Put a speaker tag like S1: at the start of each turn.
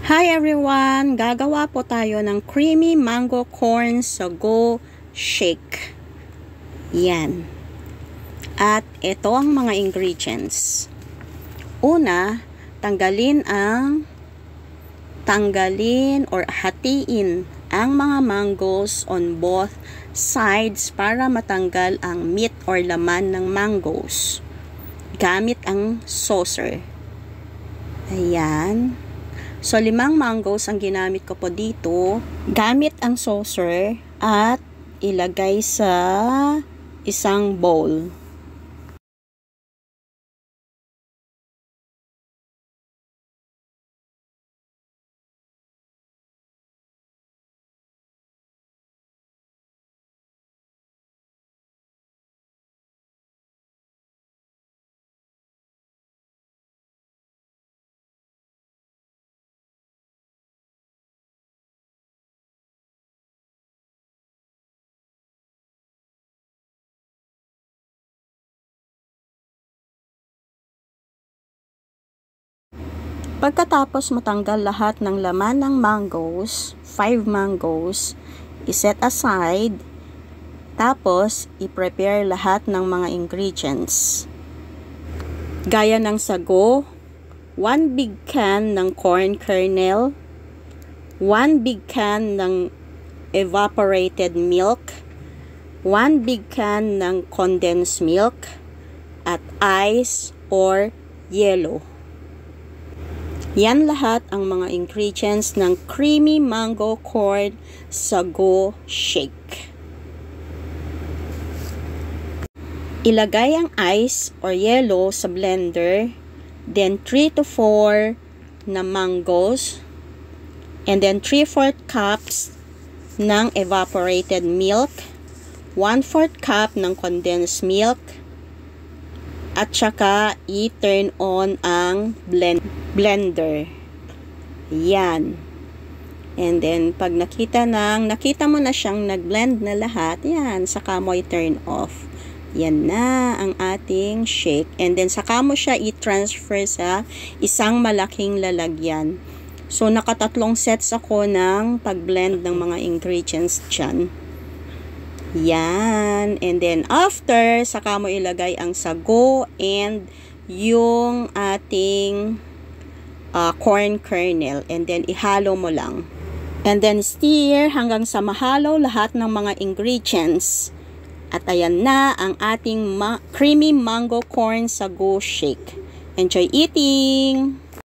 S1: Hi everyone! Gagawa po tayo ng creamy mango corn sago shake. Yan. At ito ang mga ingredients. Una, tanggalin or hatiin ang mga mangoes on both sides para matanggal ang meat or laman ng mangoes gamit ang saucer. Ayan. So, 5 mangoes ang ginamit ko po dito. Gamit ang saucer at ilagay sa isang bowl. Pagkatapos matanggal lahat ng laman ng mangoes, 5 mangoes, iset aside, tapos i-prepare lahat ng mga ingredients. Gaya ng sago, 1 big can ng corn kernel, 1 big can ng evaporated milk, 1 big can ng condensed milk, at ice or yellow. Yan lahat ang mga ingredients ng creamy mango corn sago shake. Ilagay ang ice or yellow sa blender, then 3 to 4 na mangoes, and then 3/4 cups ng evaporated milk, 1/4 cup ng condensed milk, at saka i-turn on ang blender. Yan. And then, pag nakita mo na siyang nag-blend na lahat, yan, saka mo i-turn off. Yan na ang ating shake. And then, saka mo siya i-transfer sa isang malaking lalagyan. So, nakatatlong sets ako ng pag-blend ng mga ingredients dyan. Yan. And then, after, saka mo ilagay ang sago and yung ating corn kernel. And then, ihalo mo lang. And then, stir hanggang sa mahalo lahat ng mga ingredients. At ayan na ang ating creamy mango corn sago shake. Enjoy eating!